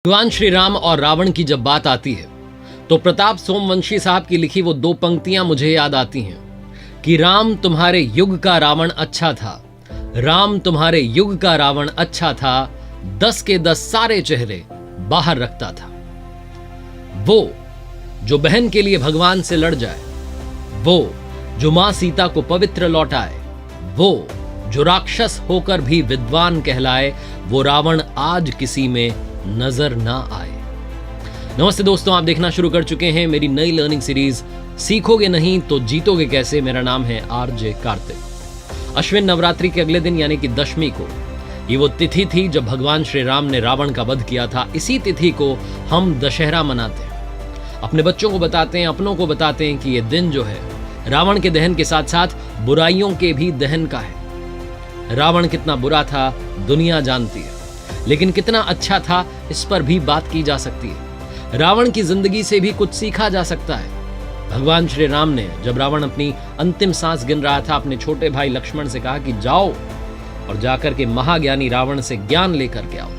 भगवान श्री राम और रावण की जब बात आती है तो प्रताप सोमवंशी साहब की लिखी वो दो पंक्तियां मुझे याद आती हैं कि राम तुम्हारे युग का रावण अच्छा था, राम तुम्हारे युग का रावण अच्छा था, 10 के 10 सारे चेहरे बाहर रखता था। वो जो बहन के लिए भगवान से लड़ जाए, वो जो मां सीता को पवित्र लौटाए, वो जो राक्षस होकर भी विद्वान कहलाए, वो रावण आज किसी में नजर ना आए। नमस्ते दोस्तों, आप देखना शुरू कर चुके हैं मेरी नई लर्निंग सीरीज सीखोगे नहीं तो जीतोगे कैसे। मेरा नाम है आरजे कार्तिक। अश्विन नवरात्रि के अगले दिन यानी कि दशमी को ये वो तिथि थी जब भगवान श्री राम ने रावण का वध किया था। इसी तिथि को हम दशहरा मनाते हैं, अपने बच्चों को बताते हैं, अपनों को बताते हैं कि ये दिन जो है रावण के दहन के साथ साथ बुराइयों के भी दहन का है। रावण कितना बुरा था दुनिया जानती है, लेकिन कितना अच्छा था इस पर भी बात की जा सकती है। रावण की जिंदगी से भी कुछ सीखा जा सकता है। भगवान श्री राम ने जब रावण अपनी अंतिम सांस गिन रहा था, अपने छोटे भाई लक्ष्मण से कहा कि जाओ और जाकर के महाज्ञानी रावण से ज्ञान लेकर के आओ।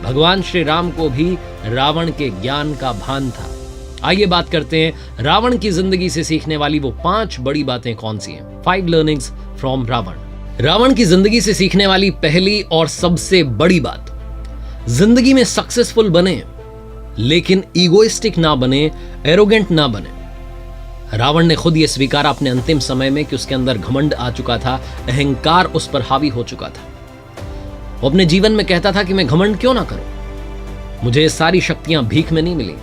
भगवान श्री राम को भी रावण के ज्ञान का भान था। आइए बात करते हैं रावण की जिंदगी से सीखने वाली वो 5 बड़ी बातें कौन सी हैं। 5 लर्निंग्स फ्रॉम रावण। रावण की जिंदगी से सीखने वाली पहली और सबसे बड़ी बात, जिंदगी में सक्सेसफुल बने लेकिन ईगोइस्टिक ना बने, एरोगेंट ना बने। रावण ने खुद यह स्वीकारा अपने अंतिम समय में कि उसके अंदर घमंड आ चुका था, अहंकार उस पर हावी हो चुका था। वो अपने जीवन में कहता था कि मैं घमंड क्यों ना करूं, मुझे ये सारी शक्तियां भीख में नहीं मिली,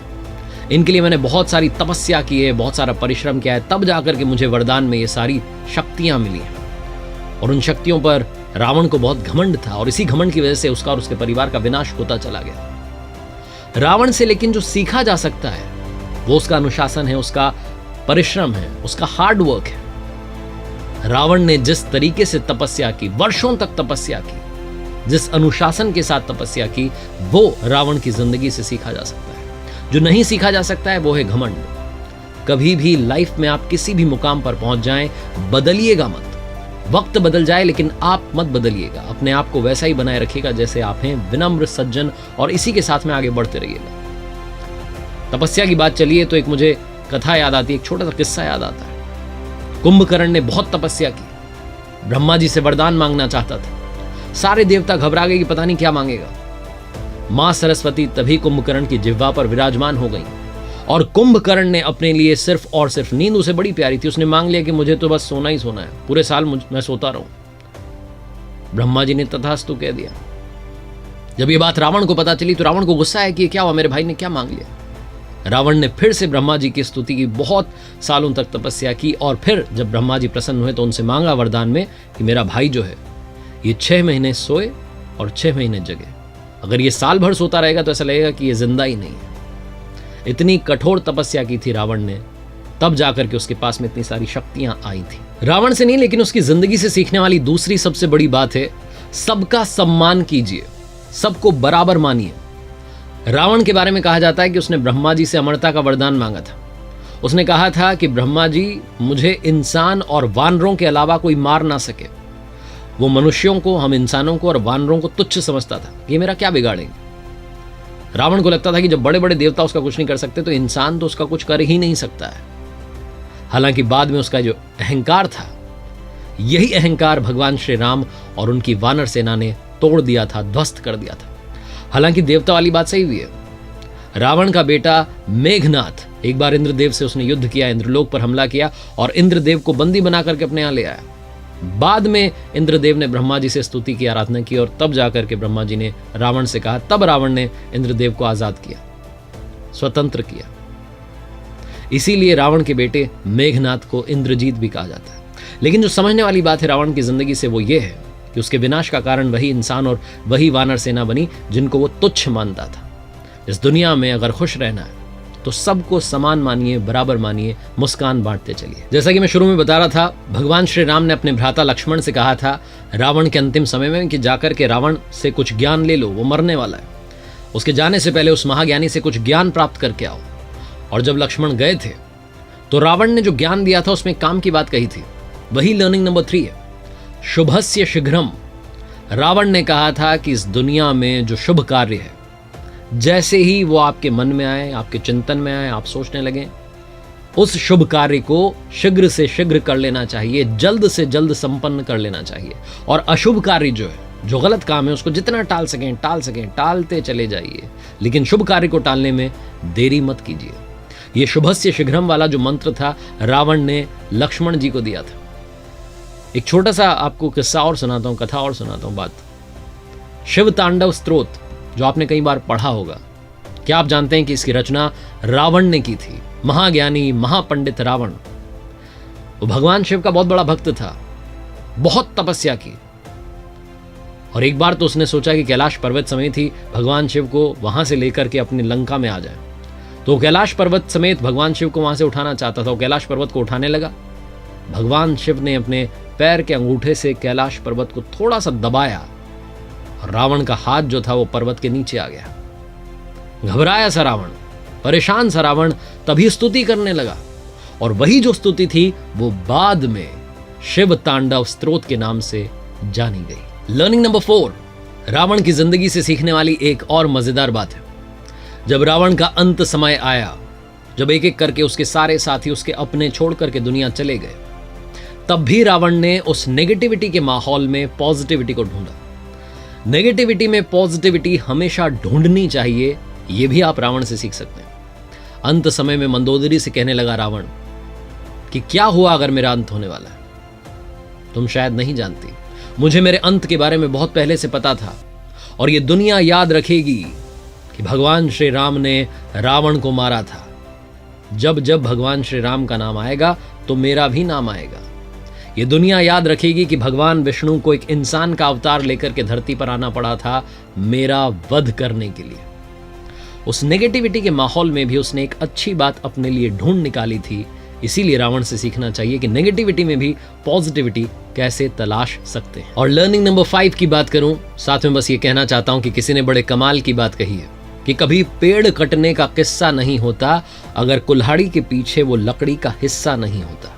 इनके लिए मैंने बहुत सारी तपस्या की है, बहुत सारा परिश्रम किया है, तब जाकर के मुझे वरदान में ये सारी शक्तियां मिली हैं। और उन शक्तियों पर रावण को बहुत घमंड था और इसी घमंड की वजह से उसका और उसके परिवार का विनाश होता चला गया। रावण से लेकिन जो सीखा जा सकता है वो उसका अनुशासन है, उसका परिश्रम है, उसका हार्ड वर्क है। रावण ने जिस तरीके से तपस्या की, वर्षों तक तपस्या की, जिस अनुशासन के साथ तपस्या की, वो रावण की जिंदगी से सीखा जा सकता है। जो नहीं सीखा जा सकता है वो है घमंड। कभी भी लाइफ में आप किसी भी मुकाम पर पहुंच जाएं, बदलिएगा मत। वक्त बदल जाए लेकिन आप मत बदलिएगा, अपने आप को वैसा ही बनाए रखिएगा जैसे आप हैं, विनम्र, सज्जन, और इसी के साथ में आगे बढ़ते रहिएगा। तपस्या की बात चली है तो एक मुझे कथा याद आती है, एक छोटा सा किस्सा याद आता है। कुंभकर्ण ने बहुत तपस्या की, ब्रह्मा जी से वरदान मांगना चाहता था। सारे देवता घबरा गए कि पता नहीं क्या मांगेगा। मां सरस्वती तभी कुंभकर्ण की जिह्वा पर विराजमान हो गई और कुंभकर्ण ने अपने लिए सिर्फ और सिर्फ, नींद उसे बड़ी प्यारी थी, उसने मांग लिया कि मुझे तो बस सोना ही सोना है, पूरे साल मैं सोता रहूं। ब्रह्मा जी ने तथास्तु कह दिया। जब ये बात रावण को पता चली तो रावण को गुस्सा है कि क्या हुआ, मेरे भाई ने क्या मांग लिया। रावण ने फिर से ब्रह्मा जी की स्तुति की, बहुत सालों तक तपस्या की, और फिर जब ब्रह्मा जी प्रसन्न हुए तो उनसे मांगा वरदान में कि मेरा भाई जो है ये 6 महीने सोए और 6 महीने जगे। अगर ये साल भर सोता रहेगा तो ऐसा लगेगा कि ये जिंदा ही नहीं है। इतनी कठोर तपस्या की थी रावण ने, तब जाकर के उसके पास में इतनी सारी शक्तियां आई थी। रावण से नहीं लेकिन उसकी जिंदगी से सीखने वाली दूसरी सबसे बड़ी बात है, सबका सम्मान कीजिए, सबको बराबर मानिए। रावण के बारे में कहा जाता है कि उसने ब्रह्मा जी से अमरता का वरदान मांगा था। उसने कहा था कि ब्रह्मा जी, मुझे इंसान और वानरों के अलावा कोई मार ना सके। वो मनुष्यों को, हम इंसानों को और वानरों को तुच्छ समझता था, ये मेरा क्या बिगाड़ेंगे। रावण को लगता था कि जब बड़े बड़े देवता उसका कुछ नहीं कर सकते तो इंसान तो उसका कुछ कर ही नहीं सकता है। हालांकि बाद में उसका जो अहंकार था, यही अहंकार भगवान श्री राम और उनकी वानर सेना ने तोड़ दिया था, ध्वस्त कर दिया था। हालांकि देवता वाली बात सही हुई है। रावण का बेटा मेघनाथ एक बार इंद्रदेव से उसने युद्ध किया, इंद्रलोक पर हमला किया और इंद्रदेव को बंदी बना करके अपने यहां ले आया। बाद में इंद्रदेव ने ब्रह्मा जी से स्तुति की, आराधना की, और तब जाकर के ब्रह्मा जी ने रावण से कहा, तब रावण ने इंद्रदेव को आजाद किया, स्वतंत्र किया। इसीलिए रावण के बेटे मेघनाथ को इंद्रजीत भी कहा जाता है। लेकिन जो समझने वाली बात है रावण की जिंदगी से वो ये है कि उसके विनाश का कारण वही इंसान और वही वानर सेना बनी जिनको वो तुच्छ मानता था। इस दुनिया में अगर खुश रहना है तो सबको समान मानिए, बराबर मानिए, मुस्कान बांटते चलिए। जैसा कि मैं शुरू में बता रहा था, भगवान श्री राम ने अपने भ्राता लक्ष्मण से कहा था रावण के अंतिम समय में कि जाकर के रावण से कुछ ज्ञान ले लो, वो मरने वाला है। उसके जाने से पहले उस महाज्ञानी से कुछ ज्ञान प्राप्त करके आओ। और जब लक्ष्मण गए थे तो रावण ने जो ज्ञान दिया था उसमें काम की बात कही थी। वही लर्निंग नंबर 3 है, शुभस्य शीघ्रम। रावण ने कहा था कि इस दुनिया में जो शुभ कार्य है, जैसे ही वो आपके मन में आए, आपके चिंतन में आए, आप सोचने लगे, उस शुभ कार्य को शीघ्र से शीघ्र कर लेना चाहिए, जल्द से जल्द संपन्न कर लेना चाहिए। और अशुभ कार्य जो है, जो गलत काम है, उसको जितना टाल सकें टालते चले जाइए, लेकिन शुभ कार्य को टालने में देरी मत कीजिए। ये शुभस्य शीघ्रम वाला जो मंत्र था, रावण ने लक्ष्मण जी को दिया था। एक छोटा सा आपको किस्सा और सुनाता हूं, कथा और सुनाता हूं। बात शिव तांडव स्तोत्र, जो आपने कई बार पढ़ा होगा। क्या आप जानते हैं कि इसकी रचना रावण ने की थी? महाज्ञानी महापंडित रावण, वो भगवान शिव का बहुत बड़ा भक्त था, बहुत तपस्या की, और एक बार तो उसने सोचा कि कैलाश पर्वत समेत ही भगवान शिव को वहां से लेकर के अपनी लंका में आ जाए। तो कैलाश पर्वत समेत भगवान शिव को वहां से उठाना चाहता था। वो कैलाश पर्वत को उठाने लगा। भगवान शिव ने अपने पैर के अंगूठे से कैलाश पर्वत को थोड़ा सा दबाया, और रावण का हाथ जो था वो पर्वत के नीचे आ गया। घबराया सा रावण, परेशान सा रावण तभी स्तुति करने लगा, और वही जो स्तुति थी वो बाद में शिव तांडव स्तोत्र के नाम से जानी गई। लर्निंग नंबर 4, रावण की जिंदगी से सीखने वाली एक और मजेदार बात है। जब रावण का अंत समय आया, जब एक एक करके उसके सारे साथी उसके अपने छोड़ करके दुनिया चले गए, तब भी रावण ने उस नेगेटिविटी के माहौल में पॉजिटिविटी को ढूंढा। नेगेटिविटी में पॉजिटिविटी हमेशा ढूंढनी चाहिए, यह भी आप रावण से सीख सकते हैं। अंत समय में मंदोदरी से कहने लगा रावण कि क्या हुआ अगर मेरा अंत होने वाला है? तुम शायद नहीं जानती, मुझे मेरे अंत के बारे में बहुत पहले से पता था, और यह दुनिया याद रखेगी कि भगवान श्री राम ने रावण को मारा था। जब जब भगवान श्री राम का नाम आएगा तो मेरा भी नाम आएगा। यह दुनिया याद रखेगी कि भगवान विष्णु को एक इंसान का अवतार लेकर के धरती पर आना पड़ा था मेरा वध करने के लिए। उस नेगेटिविटी के माहौल में भी उसने एक अच्छी बात अपने लिए ढूंढ निकाली थी। इसीलिए रावण से सीखना चाहिए कि नेगेटिविटी में भी पॉजिटिविटी कैसे तलाश सकते हैं। और लर्निंग नंबर 5 की बात करूं, साथ में बस ये कहना चाहता हूं कि किसी ने बड़े कमाल की बात कही है कि कभी पेड़ कटने का किस्सा नहीं होता अगर कुल्हाड़ी के पीछे वो लकड़ी का हिस्सा नहीं होता।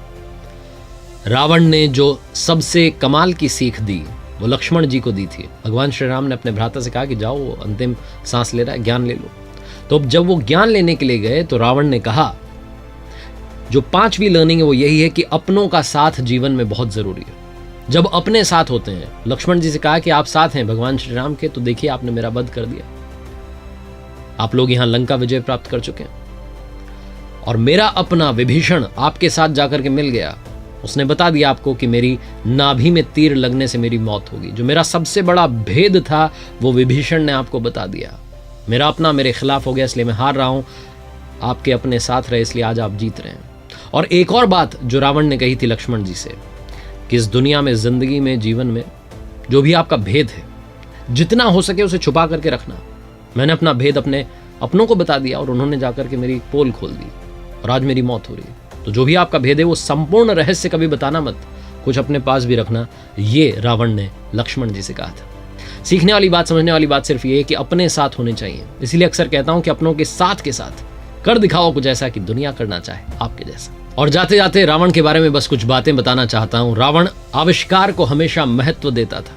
रावण ने जो सबसे कमाल की सीख दी वो लक्ष्मण जी को दी थी। भगवान श्री राम ने अपने भ्राता से कहा कि जाओ, वो अंतिम सांस ले रहा है, ज्ञान ले लो। तो जब वो ज्ञान लेने के लिए गए तो रावण ने कहा, जो 5वीं लर्निंग है वो यही है कि अपनों का साथ जीवन में बहुत जरूरी है। जब अपने साथ होते हैं, लक्ष्मण जी से कहा कि आप साथ हैं भगवान श्री राम के, तो देखिए आपने मेरा वध कर दिया, आप लोग यहां लंका विजय प्राप्त कर चुके हैं, और मेरा अपना विभीषण आपके साथ जाकर के मिल गया। उसने बता दिया आपको कि मेरी नाभि में तीर लगने से मेरी मौत होगी। जो मेरा सबसे बड़ा भेद था वो विभीषण ने आपको बता दिया। मेरा अपना मेरे खिलाफ हो गया, इसलिए मैं हार रहा हूं, आपके अपने साथ रहे इसलिए आज आप जीत रहे हैं। और एक और बात जो रावण ने कही थी लक्ष्मण जी से कि इस दुनिया में, जिंदगी में, जीवन में जो भी आपका भेद है, जितना हो सके उसे छुपा करके रखना। मैंने अपना भेद अपने अपनों को बता दिया और उन्होंने जाकर के मेरी पोल खोल दी, और आज मेरी मौत हो रही है। तो जो भी आपका भेद है वो संपूर्ण रहस्य कभी बताना मत, कुछ अपने पास भी रखना। ये रावण ने लक्ष्मण जी से कहा था। सीखने वाली बात, समझने वाली बात सिर्फ ये है कि अपने साथ होने चाहिए। इसीलिए अक्सर कहता हूं कि अपनों के साथ कर दिखाओ कुछ ऐसा कि दुनिया करना चाहे आपके जैसा। और जाते जाते रावण के बारे में बस कुछ बातें बताना चाहता हूं। रावण आविष्कार को हमेशा महत्व देता था।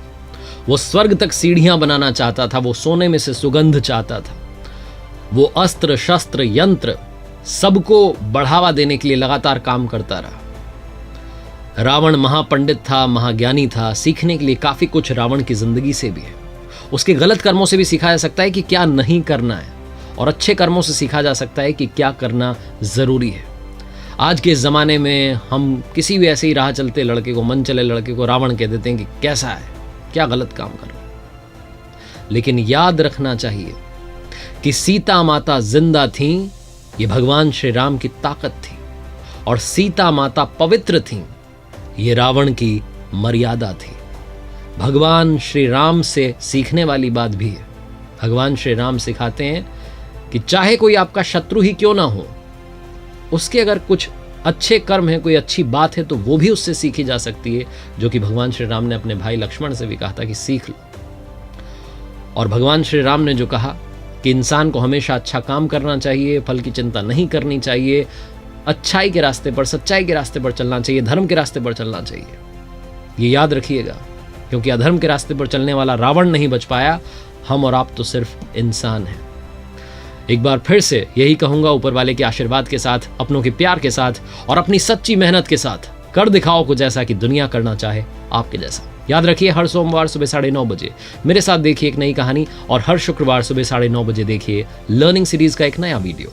वो स्वर्ग तक सीढ़ियां बनाना चाहता था, वो सोने में से सुगंध चाहता था, वो अस्त्र शस्त्र यंत्र सबको बढ़ावा देने के लिए लगातार काम करता रहा। रावण महापंडित था, महाज्ञानी था। सीखने के लिए काफी कुछ रावण की जिंदगी से भी है। उसके गलत कर्मों से भी सीखा जा सकता है कि क्या नहीं करना है, और अच्छे कर्मों से सीखा जा सकता है कि क्या करना जरूरी है। आज के जमाने में हम किसी भी ऐसे ही राह चलते लड़के को, मन चले लड़के को रावण कह देते हैं कि कैसा है, क्या गलत काम कर रहा है। लेकिन याद रखना चाहिए कि सीता माता जिंदा थीं, ये भगवान श्री राम की ताकत थी, और सीता माता पवित्र थीं, ये रावण की मर्यादा थी। भगवान श्री राम से सीखने वाली बात भी है। भगवान श्री राम सिखाते हैं कि चाहे कोई आपका शत्रु ही क्यों ना हो, उसके अगर कुछ अच्छे कर्म है, कोई अच्छी बात है, तो वो भी उससे सीखी जा सकती है, जो कि भगवान श्री राम ने अपने भाई लक्ष्मण से भी कहा था कि सीख लो। और भगवान श्री राम ने जो कहा कि इंसान को हमेशा अच्छा काम करना चाहिए, फल की चिंता नहीं करनी चाहिए, अच्छाई के रास्ते पर, सच्चाई के रास्ते पर चलना चाहिए, धर्म के रास्ते पर चलना चाहिए, ये याद रखिएगा। क्योंकि अधर्म के रास्ते पर चलने वाला रावण नहीं बच पाया, हम और आप तो सिर्फ इंसान हैं। एक बार फिर से यही कहूंगा, ऊपर वाले के आशीर्वाद के साथ, अपनों के प्यार के साथ और अपनी सच्ची मेहनत के साथ कर दिखाओ कुछ ऐसा कि दुनिया करना चाहे आपके जैसा। याद रखिए, हर सोमवार सुबह 9:30 बजे मेरे साथ देखिए एक नई कहानी, और हर शुक्रवार सुबह 9:30 बजे देखिए लर्निंग सीरीज का एक नया वीडियो।